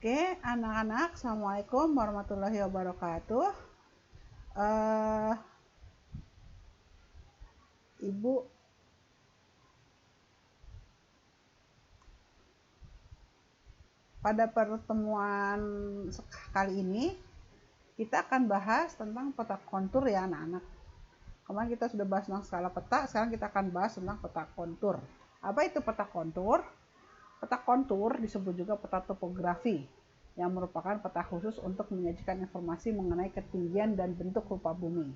Oke, anak-anak, Assalamualaikum warahmatullahi wabarakatuh. Ibu, pada pertemuan kali ini kita akan bahas tentang peta kontur ya anak-anak. Kemarin kita sudah bahas tentang skala peta, sekarang kita akan bahas tentang peta kontur. Apa itu peta kontur? Peta kontur disebut juga peta topografi, yang merupakan peta khusus untuk menyajikan informasi mengenai ketinggian dan bentuk rupa bumi.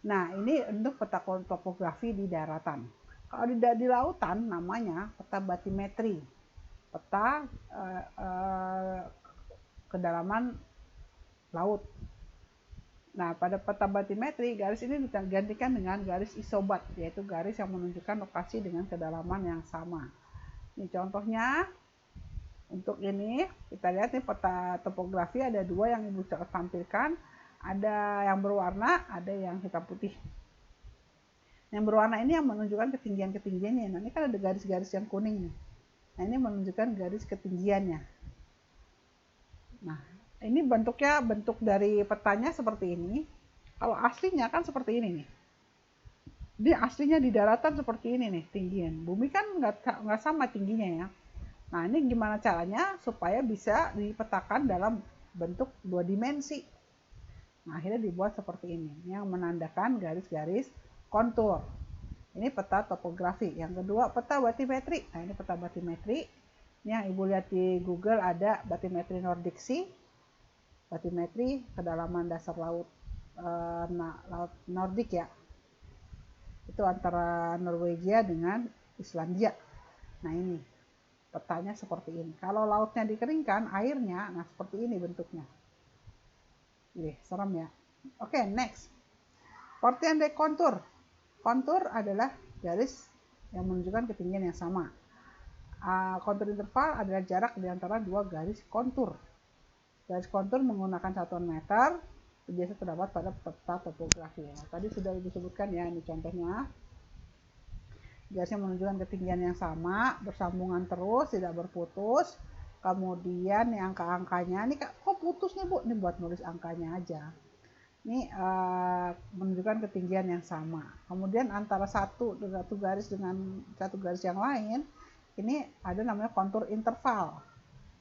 Nah, ini untuk peta topografi di daratan. Kalau di lautan namanya peta batimetri, peta kedalaman laut. Nah, pada peta batimetri, garis ini digantikan dengan garis isobat, yaitu garis yang menunjukkan lokasi dengan kedalaman yang sama. Ini contohnya, untuk ini kita lihat nih peta topografi ada dua yang ibu tampilkan, ada yang berwarna, ada yang hitam putih. Yang berwarna ini yang menunjukkan ketinggian-ketinggiannya. Nah, ini kan ada garis-garis yang kuning nih. Nah, ini menunjukkan garis ketinggiannya. Nah, ini bentuknya, bentuk dari petanya seperti ini. Kalau aslinya kan seperti ini nih. Ini aslinya di daratan seperti ini nih tinggian. Bumi kan nggak sama tingginya ya. Nah, ini gimana caranya supaya bisa dipetakan dalam bentuk dua dimensi. Nah, akhirnya dibuat seperti ini, yang menandakan garis-garis kontur. Ini peta topografi. Yang kedua, peta batimetri. Nah, ini peta batimetri. Ini yang ibu lihat di Google ada batimetri Nordic Sea, batimetri kedalaman dasar laut, laut Nordik ya. Itu antara Norwegia dengan Islandia. Nah, ini petanya seperti ini. Kalau lautnya dikeringkan, airnya, nah seperti ini bentuknya. Serem ya. Oke, next. Pengertian dari kontur. Kontur adalah garis yang menunjukkan ketinggian yang sama. Kontur interval adalah jarak di antara dua garis kontur. Garis kontur menggunakan satuan meter, biasa terdapat pada peta topografi. Nah, tadi sudah disebutkan ya, ini contohnya. Garisnya menunjukkan ketinggian yang sama, bersambungan terus, tidak berputus. Kemudian yang angka-angkanya, ini kok putus nih Bu? Ini buat nulis angkanya aja. Ini menunjukkan ketinggian yang sama. Kemudian antara satu garis dengan satu garis yang lain, ini ada namanya kontur interval.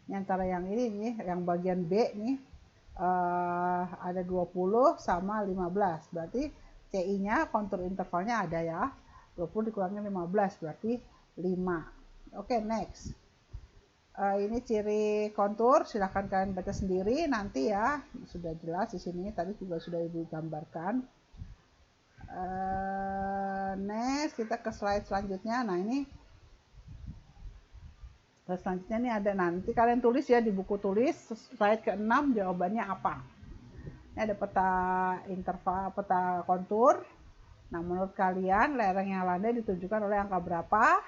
Ini antara yang ini nih, yang bagian B nih, ada 20 sama 15. Berarti CI-nya kontur intervalnya ada ya. 20 dikurangi 15 berarti 5. Oke, next. Ini ciri kontur, silahkan kalian baca sendiri nanti ya, sudah jelas di sini, tadi juga sudah ibu gambarkan. Next, kita ke slide selanjutnya. Nah, ini slide selanjutnya ini ada, nanti kalian tulis ya di buku tulis, slide ke-6 jawabannya apa. Ini ada peta interval, peta kontur. Nah, menurut kalian lereng yang landai ditunjukkan oleh angka berapa?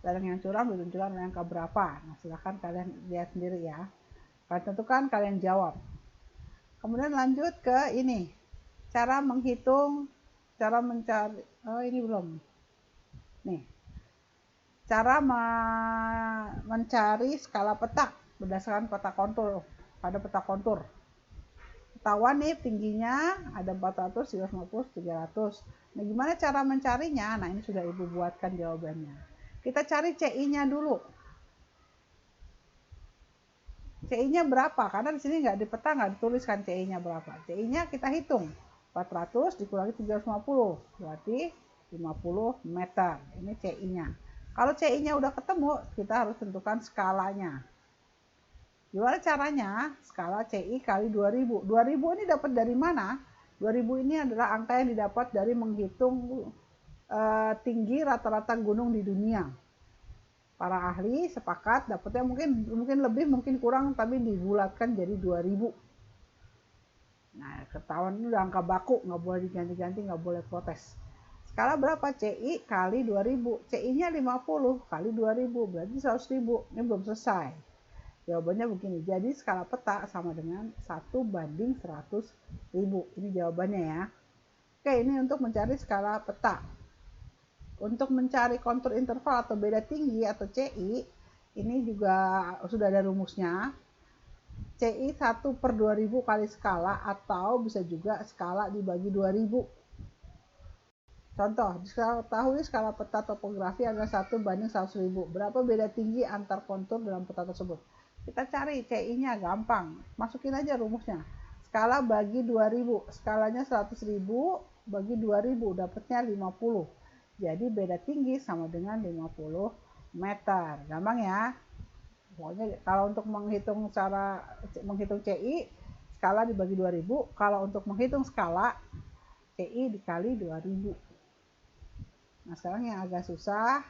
Lereng yang curam ditunjukkan oleh angka berapa? Nah, silahkan kalian lihat sendiri ya. Kalian tentukan, kalian jawab. Kemudian lanjut ke ini. Cara menghitung, cara mencari, ini belum. Nih. Cara mencari skala peta berdasarkan peta kontur, pada peta kontur. Ketahuan nih tingginya ada 400, 350, 300. Nah, gimana cara mencarinya? Nah, ini sudah ibu buatkan jawabannya. Kita cari CI-nya dulu. CI-nya berapa? Karena di sini nggak di peta nggak dituliskan CI-nya berapa. CI-nya kita hitung. 400 dikurangi 350, berarti 50 meter. Ini CI-nya. Kalau CI-nya udah ketemu, kita harus tentukan skalanya. Gimana caranya? Skala CI kali 2000. 2000 ini dapat dari mana? 2000 ini adalah angka yang didapat dari menghitung tinggi rata-rata gunung di dunia. Para ahli sepakat dapatnya mungkin lebih, mungkin kurang, tapi dibulatkan jadi 2000. Nah, ketahuan ini udah angka baku, nggak boleh diganti-ganti, nggak boleh protes. Skala berapa? CI kali 2000. CI-nya 50 kali 2000, berarti 100.000. Ini belum selesai. Jawabannya begini. Jadi skala peta sama dengan 1/100.000. Ini jawabannya ya. Oke, ini untuk mencari skala peta. Untuk mencari kontur interval atau beda tinggi atau CI, ini juga sudah ada rumusnya. CI 1/2000 kali skala, atau bisa juga skala dibagi 2000. Contoh, diketahui skala peta topografi adalah 1/100.000. Berapa beda tinggi antar kontur dalam peta tersebut? Kita cari CI-nya, gampang. Masukin aja rumusnya. Skala bagi 2000. Skalanya 100.000 bagi 2000, dapatnya 50. Jadi beda tinggi sama dengan 50 meter. Gampang ya. Pokoknya kalau untuk menghitung CI, skala dibagi 2000. Kalau untuk menghitung skala, CI dikali 2000. Nah, sekarang yang agak susah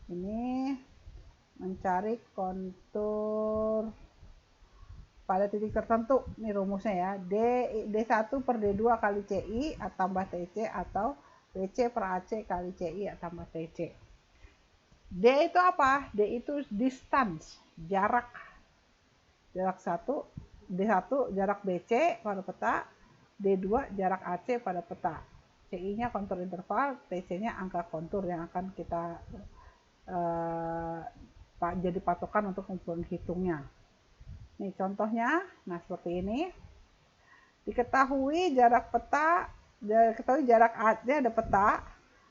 ini mencari kontur pada titik tertentu. Ini rumusnya ya. D1/D2 kali CI tambah TC, atau BC per AC kali CI tambah TC. D itu apa? D itu distance, jarak. Jarak 1, D1 jarak BC pada peta, D2 jarak AC pada peta. CI-nya kontur interval, TC-nya angka kontur yang akan kita jadi patokan untuk menghitungnya. Nih contohnya, nah seperti ini. Diketahui jarak peta, diketahui jarak AC, ada peta,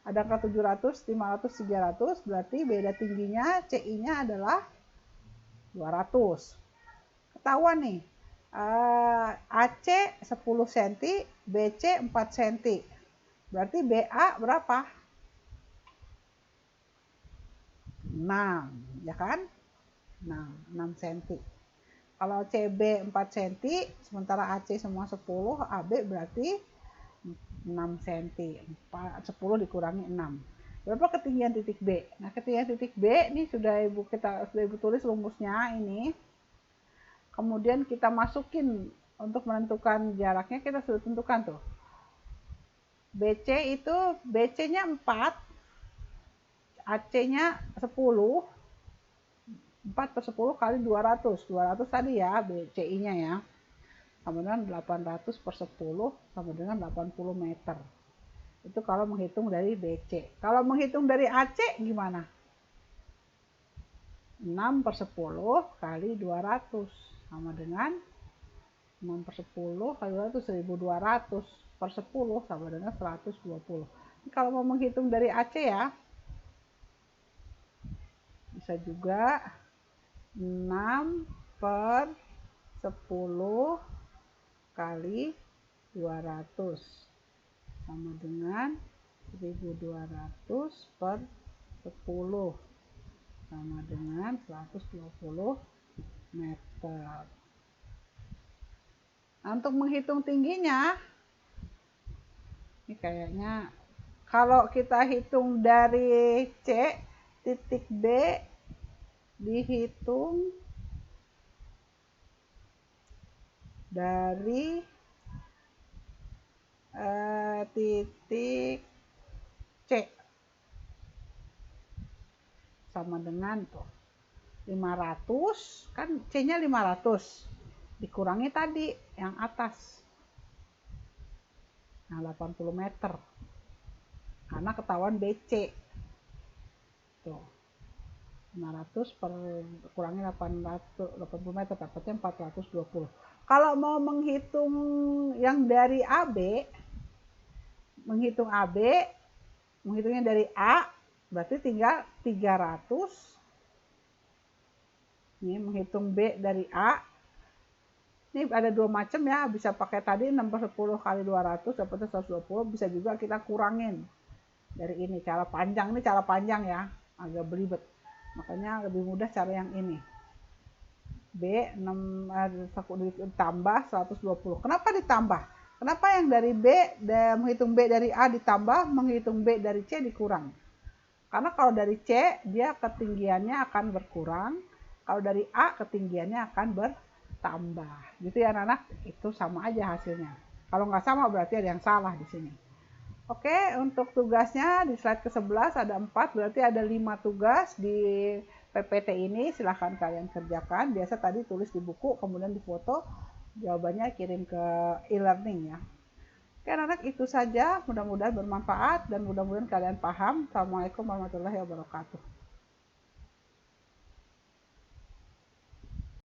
ada angka 700, 500, 300, berarti beda tingginya CI-nya adalah 200. Ketahuan nih, AC 10 cm, BC 4 cm. Berarti BA berapa? 6, ya kan? 6 cm. Kalau CB 4 cm, sementara AC semua 10, AB berarti 6 cm. 10 dikurangi 6. Berapa ketinggian titik B? Nah, ketinggian titik B ini sudah Ibu tulis rumusnya ini. Kemudian kita masukin untuk menentukan jaraknya, kita sudah tentukan tuh. BC itu BC-nya 4, AC-nya 10, 4/10 kali 200. 200 tadi ya BCI-nya ya. Sama dengan 800/10 sama dengan 80 meter. Itu kalau menghitung dari BC. Kalau menghitung dari AC gimana? 6/10 kali 200 sama dengan 6/10 kali 200, 1200/10 sama dengan 120. Ini kalau mau menghitung dari AC ya, bisa juga 6/10 kali 200 sama dengan 1200/10 sama dengan 120 meter. Nah, untuk menghitung tingginya, ini kayaknya kalau kita hitung dari C, titik B dihitung dari titik C, sama dengan tuh 500, kan C-nya 500 dikurangi tadi yang atas, nah 80 meter, karena ketahuan BC tuh 500 per kurangi 80 meter, dapatnya 420. Kalau mau menghitung yang dari AB, menghitungnya dari A, berarti tinggal 300. Ini menghitung B dari A. Ini ada dua macam ya, bisa pakai tadi 6/10 kali 200 dapatnya 120, bisa juga kita kurangin dari ini. Cara panjang, ini cara panjang ya, agak belibet. Makanya lebih mudah cara yang ini. B 6 ditambah 120. Kenapa ditambah? Kenapa yang dari B, menghitung B dari A ditambah, menghitung B dari C dikurang? Karena kalau dari C, dia ketinggiannya akan berkurang. Kalau dari A, ketinggiannya akan bertambah. Gitu ya anak-anak, itu sama aja hasilnya. Kalau nggak sama berarti ada yang salah di sini. Oke, untuk tugasnya di slide ke-11 ada 4, berarti ada 5 tugas di PPT ini. Silahkan kalian kerjakan. Biasa tadi tulis di buku, kemudian difoto, jawabannya kirim ke e-learning ya. Oke anak-anak, itu saja. Mudah-mudahan bermanfaat dan mudah-mudahan kalian paham. Assalamualaikum warahmatullahi wabarakatuh.